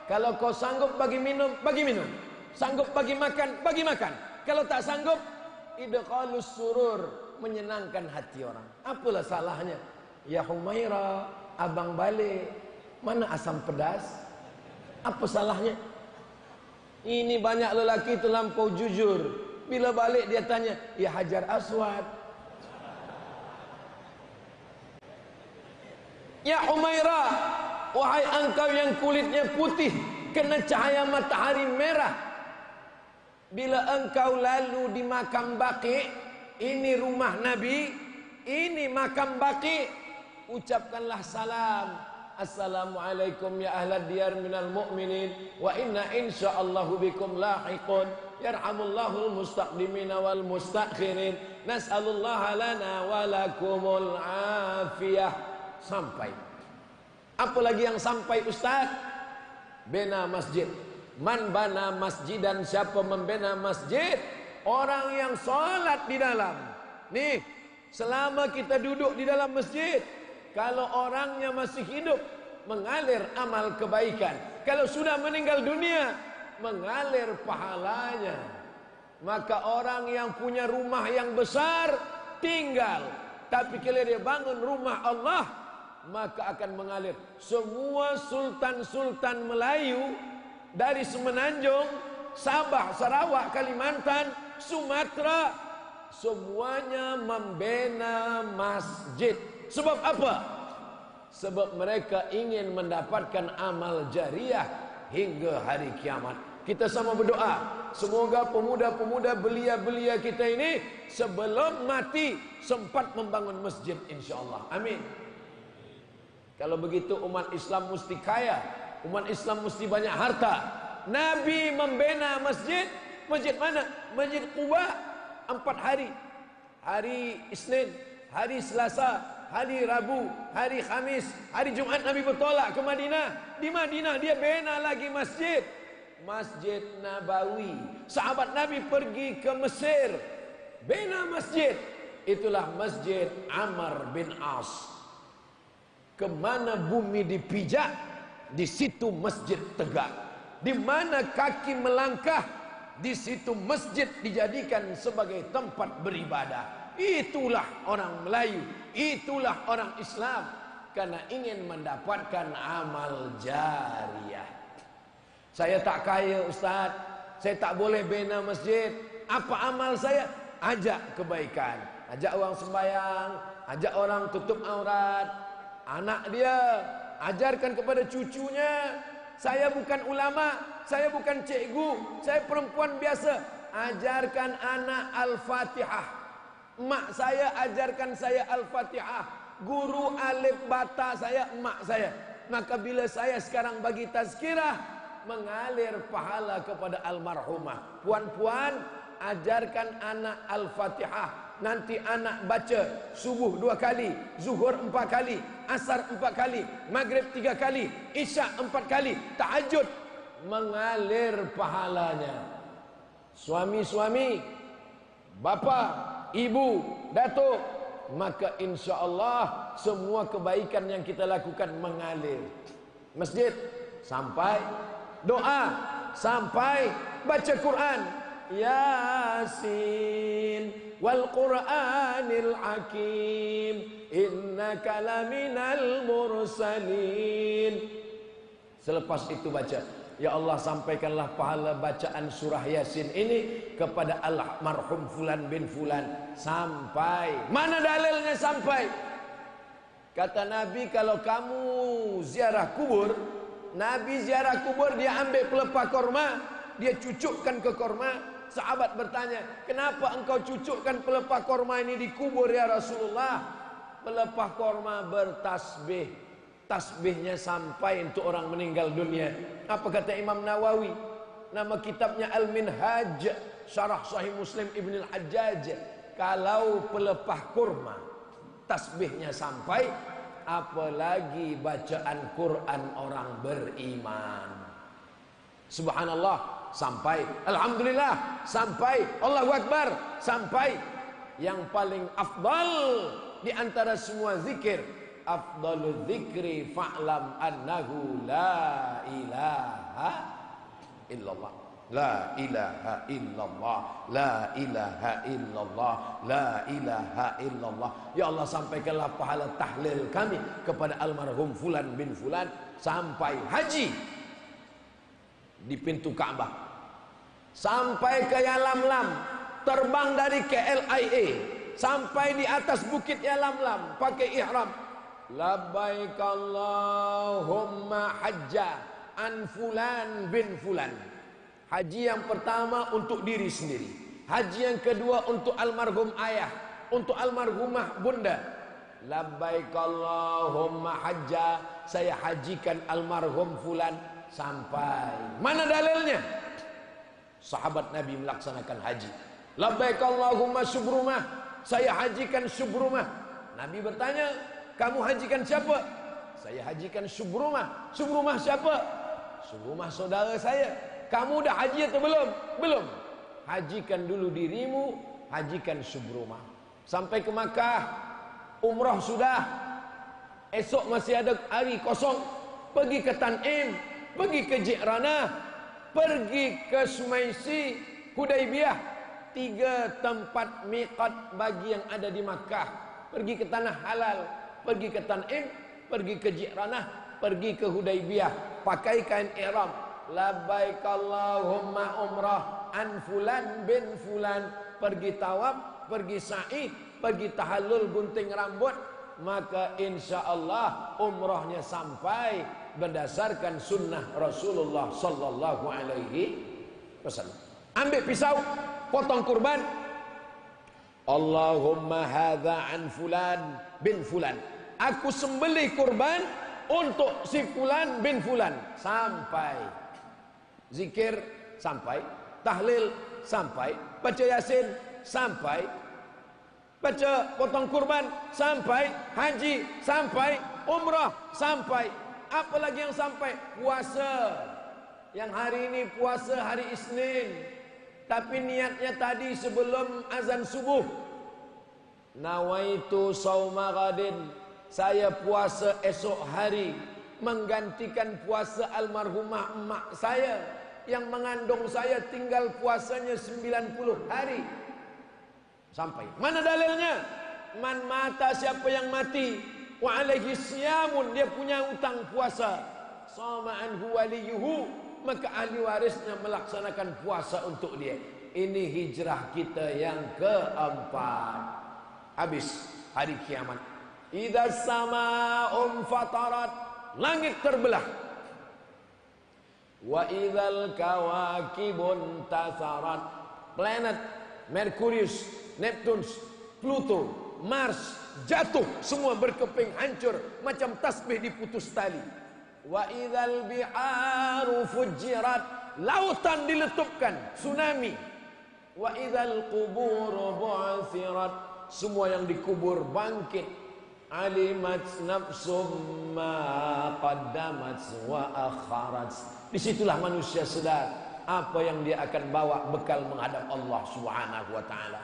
Kalau kau sanggup bagi minum, bagi minum. Sanggup bagi makan, bagi makan. Kalau tak sanggup, idkhalus surur, menyenangkan hati orang. Apalah salahnya? Ya Humaira, abang balik. Mana asam pedas? Apa salahnya? Ini banyak lelaki terlampau jujur. Bila balik dia tanya, ya Hajar Aswad, ya Humaira, wahai engkau yang kulitnya putih, kena cahaya matahari merah. Bila engkau lalu di makam Baqi, ini rumah Nabi, ini makam Baqi, ucapkanlah salam. Assalamualaikum ya ahlad diyar minal mu'minin wa inna insyaallahu bikum lahiqun yarhamullahul mustaqdimina wal mustakhirin nas'alullaha lana wa lakumul afiyah. Sampai. Apa lagi yang sampai ustaz? Bina masjid. Man bana masjidan, siapa membina masjid? Orang yang salat di dalam. Nih, selama kita duduk di dalam masjid, kalau orangnya masih hidup, mengalir amal kebaikan. Kalau sudah meninggal dunia, mengalir pahalanya. Maka orang yang punya rumah yang besar tinggal, tapi kalau dia bangun rumah Allah, maka akan mengalir. Semua sultan-sultan Melayu dari Semenanjung, Sabah, Sarawak, Kalimantan, Sumatera, semuanya membina masjid. Sebab apa? Sebab mereka ingin mendapatkan amal jariah hingga hari kiamat. Kita sama berdoa, semoga pemuda-pemuda belia-belia kita ini sebelum mati sempat membangun masjid, insyaAllah. Amin. Kalau begitu umat Islam mesti kaya, umat Islam mesti banyak harta. Nabi membina masjid. Masjid mana? Masjid Quba 4 hari. Hari Isnin, hari Selasa, hari Rabu, hari Khamis, hari Jumat Nabi bertolak ke Madinah. Di Madinah dia bina lagi masjid. Masjid Nabawi. Sahabat Nabi pergi ke Mesir, bina masjid. Itulah Masjid Amr bin As. Kemana bumi dipijak, di situ masjid tegak. Di mana kaki melangkah, di situ masjid dijadikan sebagai tempat beribadah. Itulah orang Melayu, itulah orang Islam, karena ingin mendapatkan amal jariah. Saya tak kaya Ustaz, saya tak boleh bina masjid. Apa amal saya? Ajak kebaikan, ajak orang sembahyang, ajak orang tutup aurat. Anak dia, ajarkan kepada cucunya. Saya bukan ulama, saya bukan cikgu, saya perempuan biasa. Ajarkan anak Al-Fatihah. Mak saya ajarkan saya Al-Fatihah. Guru alif bata saya emak saya. Maka bila saya sekarang bagi tazkirah, mengalir pahala kepada almarhumah. Puan-puan, ajarkan anak Al-Fatihah. Nanti anak baca subuh 2 kali, zuhur 4 kali, asar 4 kali, maghrib 3 kali, isyak 4 kali, tahajud, mengalir pahalanya. Suami-suami, bapa, ibu, datuk, maka insya Allah semua kebaikan yang kita lakukan mengalir. Masjid sampai doa, sampai baca Quran. Yasin wal Qur'anil Hakim, innaka laminal mursalin. Selepas itu baca, ya Allah sampaikanlah pahala bacaan surah Yasin ini kepada almarhum fulan bin fulan. Sampai mana dalilnya sampai? Kata Nabi, kalau kamu ziarah kubur, Nabi ziarah kubur, dia ambil pelepah korma, dia cucukkan ke korma. Sahabat bertanya, kenapa engkau cucukkan pelepah korma ini di kubur ya Rasulullah? Pelepah korma bertasbih, tasbihnya sampai untuk orang meninggal dunia. Apa kata Imam Nawawi? Nama kitabnya Al-Minhaj, Syarah Sahih Muslim Ibn Al-Hajjaj. Kalau pelepah kurma tasbihnya sampai, apalagi bacaan Quran orang beriman. Subhanallah sampai, alhamdulillah sampai, Allahu Akbar sampai. Yang paling afdal di antara semua zikir, afdalul zikri fa'lam annahu la ilaha illallah. La ilaha illallah, la ilaha illallah, la ilaha illallah. Ya Allah sampaikanlah pahala tahlil kami kepada almarhum fulan bin fulan sampai haji di pintu Ka'bah, sampai ke Yalamlam, terbang dari KLIA sampai di atas bukit Yalamlam pakai ihram. Labbaik Allahumma hajja an fulan bin fulan. Haji yang pertama untuk diri sendiri, haji yang kedua untuk almarhum ayah, untuk almarhumah bunda. Labbaik Allahumma hajja, saya hajikan almarhum fulan sampai. Mana dalilnya? Sahabat Nabi melaksanakan haji. Labbaik Allahumma subrumah, saya hajikan subrumah. Nabi bertanya, kamu hajikan siapa? Saya hajikan subrumah. Subrumah siapa? Subrumah saudara saya. Kamu dah haji atau belum? Belum. Hajikan dulu dirimu, hajikan subrumah. Sampai ke Makkah, umrah sudah. Esok masih ada hari kosong, pergi ke Tanim, pergi ke Ji'ranah, pergi ke Sumaisi, Hudaybiyah. 3 tempat miqat bagi yang ada di Makkah. Pergi ke tanah halal, pergi ke Tanim, pergi ke Ji'ranah, pergi ke Hudaybiyah, pakai kain ihram. Labbaik Allahumma umrah an fulan bin fulan. Pergi tawaf, pergi sa'i, pergi tahallul gunting rambut. Maka insya Allah umrahnya sampai berdasarkan sunnah Rasulullah sallallahu alaihi wasallam. Ambil pisau, potong kurban. Allahumma hadza an fulan bin fulan. Aku sembelih kurban untuk si fulan bin fulan. Sampai Zikir sampai, tahlil sampai, baca Yasin sampai, baca potong kurban sampai, haji sampai, umrah sampai. Apa lagi yang sampai? Puasa. Yang hari ini puasa hari Isnin, tapi niatnya tadi sebelum azan subuh. Nawaitu sauma ghadin, saya puasa esok hari menggantikan puasa almarhumah emak saya yang mengandung saya, tinggal puasanya 90 hari. Sampai. Mana dalilnya? Man mata, siapa yang mati, wa alaihi siyamun, dia punya utang puasa, sama anhu waliyuhu, maka ahli warisnya melaksanakan puasa untuk dia. Ini hijrah kita yang keempat. Habis hari kiamat. Idza sama'un fatarat, langit terbelah. Wa idzal kawakibun tasarat, planet Merkurius, Neptunus, Pluto, Mars jatuh, semua berkeping hancur macam tasbih diputus tali. Wa idzal biharu fujirat, lautan diletupkan, tsunami. Wa idzal quburu bu'athirat, semua yang dikubur bangkit. Alimat nafsum ma qaddamat wa akharat. Disitulah manusia sedar apa yang dia akan bawa bekal menghadap Allah Subhanahu wa taala.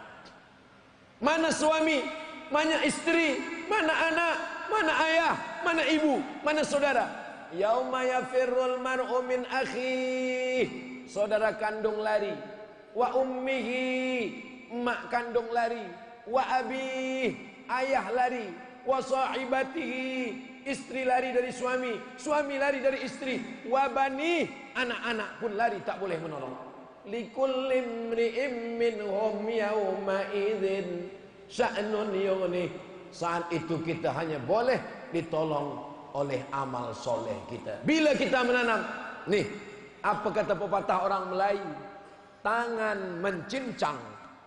Mana suami, mana istri, mana anak, mana ayah, mana ibu, mana saudara. Yauma yafirrul mar'u min akhihi, saudara kandung lari. Wa ummihi, emak kandung lari. Wa abihi, ayah lari. Wa sahibatihi, istri lari dari suami, suami lari dari istri. Wa bani, anak-anak pun lari, tak boleh menolong. Likulli imri'in minhum yawma idzin sya'nun yughnih. Saat itu kita hanya boleh ditolong oleh amal soleh kita. Bila kita menanam, nih, apa kata pepatah orang Melayu? Tangan mencincang,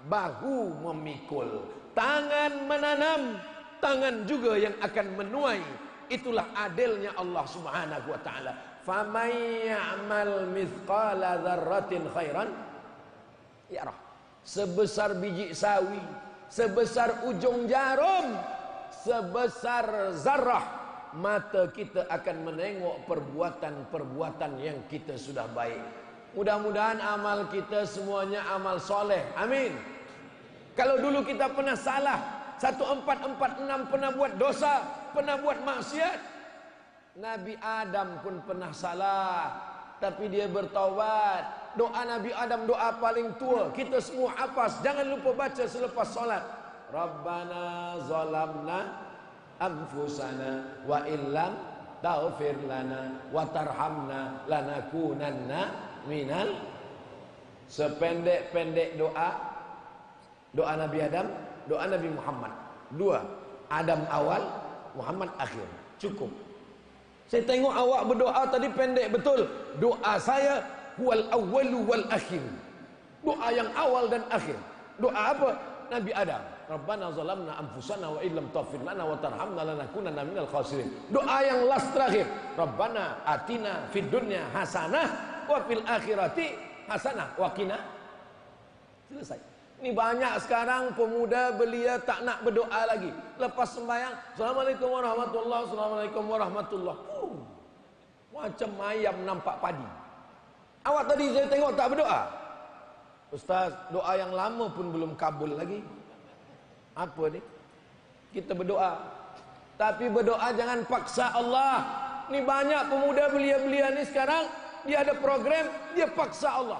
bahu memikul. Tangan menanam, tangan juga yang akan menuai. Itulah adilnya Allah Subhanahu wa taala. Faman ya'mal mithqala dzarratin khairan yarah. Sebesar biji sawi, sebesar ujung jarum, sebesar zarah, mata kita akan menengok perbuatan-perbuatan yang kita sudah baik. Mudah-mudahan amal kita semuanya amal soleh. Amin. Kalau dulu kita pernah salah, 1446 pernah buat dosa, pernah buat maksiat. Nabi Adam pun pernah salah, tapi dia bertaubat. Doa Nabi Adam doa paling tua, kita semua hafaz, jangan lupa baca selepas solat. Rabbana zalamna anfusana wa illam taghfir lana wa tarhamna lanakunanna minal. Sependek-pendek doa Nabi Adam, doa Nabi Muhammad. Dua, Adam awal, Muhammad akhir. Cukup. Saya tengok awak berdoa tadi pendek betul. Doa saya wal awwalu wal akhir. Doa yang awal dan akhir. Doa apa? Nabi Adam. Rabbana zalamna anfusana wa illam taghfir lana wa tarhamna lanakunanna minal khasirin. Doa yang last terakhir. Rabbana atina fid dunya hasanah wa fil akhirati hasanah wa qina. Selesai. Ini banyak sekarang pemuda belia tak nak berdoa lagi. Lepas sembahyang, Assalamualaikum warahmatullahi, Assalamualaikum warahmatullahi. Macam ayam nampak padi. Awak tadi saya tengok tak berdoa. Ustaz, doa yang lama pun belum kabul lagi. Apa ni? Kita berdoa, tapi berdoa jangan paksa Allah. Ni banyak pemuda belia-belia ni sekarang, dia ada program, dia paksa Allah.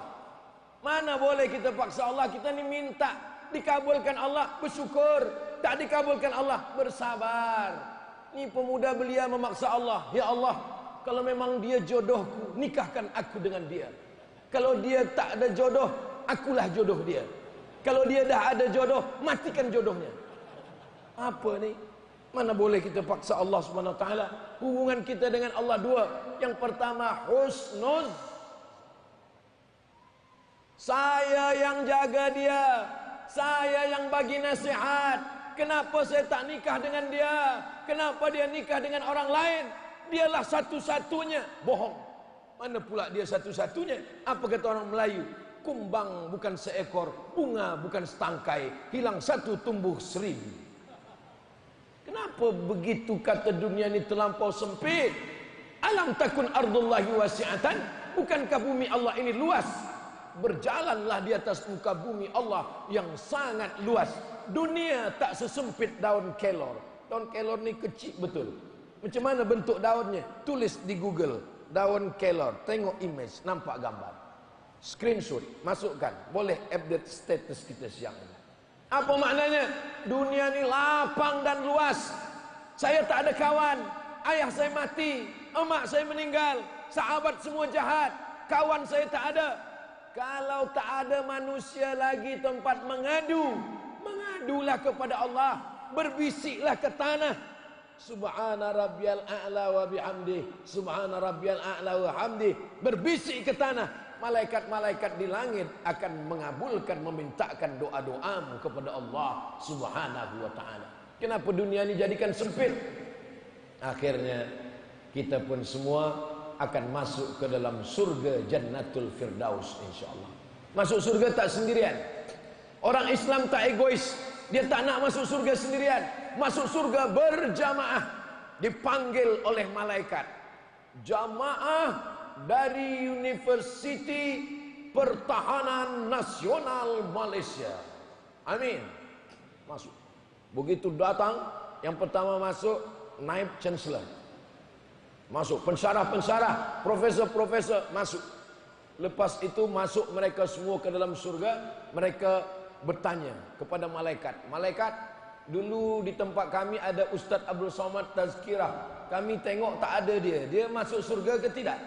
Mana boleh kita paksa Allah? Kita ni minta dikabulkan Allah, bersyukur. Tak dikabulkan Allah, bersabar. Ni pemuda belia memaksa Allah. Ya Allah, kalau memang dia jodohku, nikahkan aku dengan dia. Kalau dia tak ada jodoh, akulah jodoh dia. Kalau dia dah ada jodoh, matikan jodohnya. Apa ni? Mana boleh kita paksa Allah Subhanahu wa taala? Hubungan kita dengan Allah dua. Yang pertama husnuz. Saya yang jaga dia, saya yang bagi nasihat. Kenapa saya tak nikah dengan dia? Kenapa dia nikah dengan orang lain? Dialah satu-satunya. Bohong. Mana pula dia satu-satunya? Apa kata orang Melayu? Kumbang bukan seekor, bunga bukan setangkai, hilang satu tumbuh seribu. Kenapa begitu kata dunia ini terlampau sempit? Alam takun ardullahi wasi'atan? Bukankah bumi Allah ini luas? Berjalanlah di atas muka bumi Allah yang sangat luas. Dunia tak sesempit daun kelor. Daun kelor ni kecil betul. Macam mana bentuk daunnya? Tulis di Google, daun kelor, tengok image, nampak gambar, screenshot, masukkan, boleh update status kita siang ini. Apa maknanya? Dunia ini lapang dan luas. Saya tak ada kawan, ayah saya mati, emak saya meninggal, sahabat semua jahat, kawan saya tak ada. Kalau tak ada manusia lagi tempat mengadu, mengadulah kepada Allah, berbisiklah ke tanah. Subhana rabbiyal a'la wa bihamdih, subhana rabbiyal a'la wa hamdih. Berbisik ke tanah, malaikat-malaikat di langit akan mengabulkan, memintakan doa-doamu kepada Allah Subhanahu wa ta'ala. Kenapa dunia ini jadikan sempit? Akhirnya kita pun semua akan masuk ke dalam surga Jannatul Firdaus insyaallah. Masuk surga tak sendirian. Orang Islam tak egois, dia tak nak masuk surga sendirian. Masuk surga berjamaah, dipanggil oleh malaikat. Jamaah dari Universiti Pertahanan Nasional Malaysia. Amin. Masuk. Begitu datang, yang pertama masuk Naib Chancellor. Masuk pensyarah-pensyarah, profesor-profesor masuk. Lepas itu masuk mereka semua ke dalam surga. Mereka bertanya kepada malaikat. Malaikat, dulu di tempat kami ada Ustaz Abdul Somad Tazkirah. Kami tengok tak ada dia. Dia masuk surga ke tidak?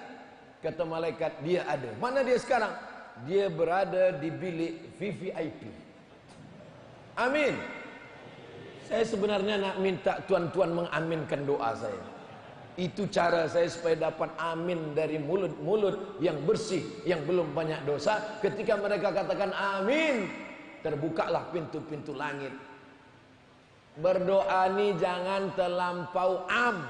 Kata malaikat, dia ada. Mana dia sekarang? Dia berada di bilik VVIP. Amin. Saya sebenarnya nak minta tuan-tuan mengaminkan doa saya. Itu cara saya supaya dapat amin dari mulut-mulut yang bersih, yang belum banyak dosa. Ketika mereka katakan amin, terbukalah pintu-pintu langit. Berdoa ni jangan terlampau am,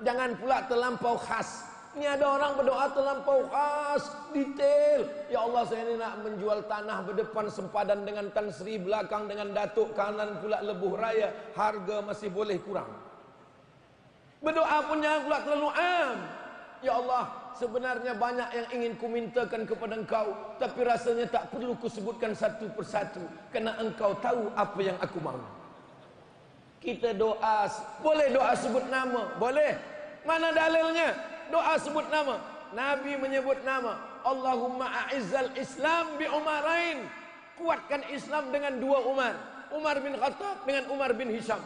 jangan pula terlampau khas. Ini ada orang berdoa terlampau khas, detail. Ya Allah, saya ini nak menjual tanah berdepan sempadan dengan Tan Sri, belakang dengan Datuk, kanan pula Lebuh Raya. Harga masih boleh kurang. Berdoa pun jangan pula terlalu am. Ya Allah, sebenarnya banyak yang ingin ku mintakan kepada Engkau, tapi rasanya tak perlu ku sebutkan satu persatu, kerana Engkau tahu apa yang aku mahu. Kita doa, boleh doa sebut nama? Boleh. Mana dalilnya? Doa sebut nama. Nabi menyebut nama. Allahumma a'izzal Islam bi Umarain. Kuatkan Islam dengan dua Umar. Umar bin Khattab dengan Umar bin Hisham.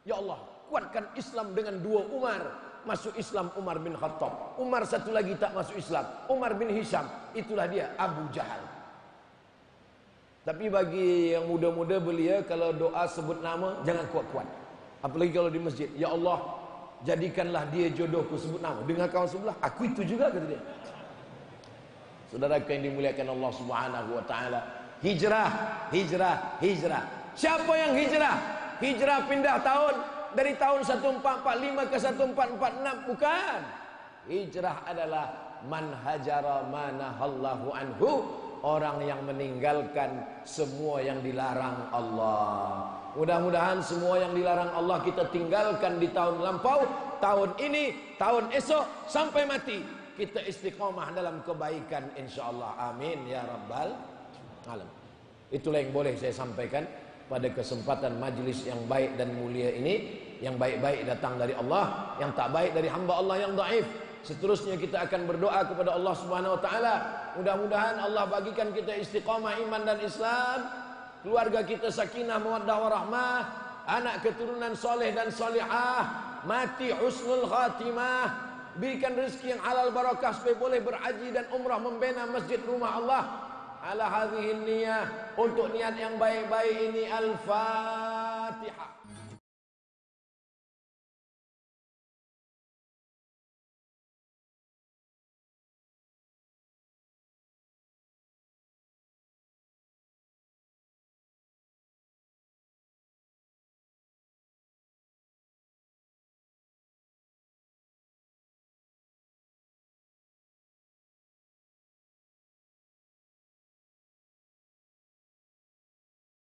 Ya Allah, kuatkan Islam dengan dua Umar. Masuk Islam Umar bin Khattab. Umar satu lagi tak masuk Islam, Umar bin Hisham. Itulah dia, Abu Jahal. Tapi bagi yang muda-muda belia, kalau doa sebut nama jangan kuat-kuat. Apalagi kalau di masjid, ya Allah, jadikanlah dia jodohku, sebut nama. Dengar kawan sebelah, aku itu juga, kata dia. Saudara yang dimuliakan Allah Subhanahu wa taala, hijrah, hijrah, hijrah. Siapa yang hijrah? Hijrah pindah tahun dari tahun 1445 ke 1446, bukan. Hijrah adalah man hajara manahallahu anhu, orang yang meninggalkan semua yang dilarang Allah. Mudah-mudahan semua yang dilarang Allah kita tinggalkan di tahun lampau, tahun ini, tahun esok, sampai mati kita istiqamah dalam kebaikan insyaallah. Amin ya rabbal alamin. Itulah yang boleh saya sampaikan pada kesempatan majlis yang baik dan mulia ini. Yang baik-baik datang dari Allah, yang tak baik dari hamba Allah yang dhaif. Seterusnya kita akan berdoa kepada Allah Subhanahu wa taala. Mudah-mudahan Allah bagikan kita istiqamah iman dan Islam, keluarga kita sakinah mawaddah warahmah, anak keturunan soleh dan solihah, mati husnul khatimah, berikan rezeki yang halal barakah supaya boleh berhaji dan umrah membina masjid rumah Allah. Ala hadhihi niyah, untuk niat yang baik-baik ini, al-Fatihah.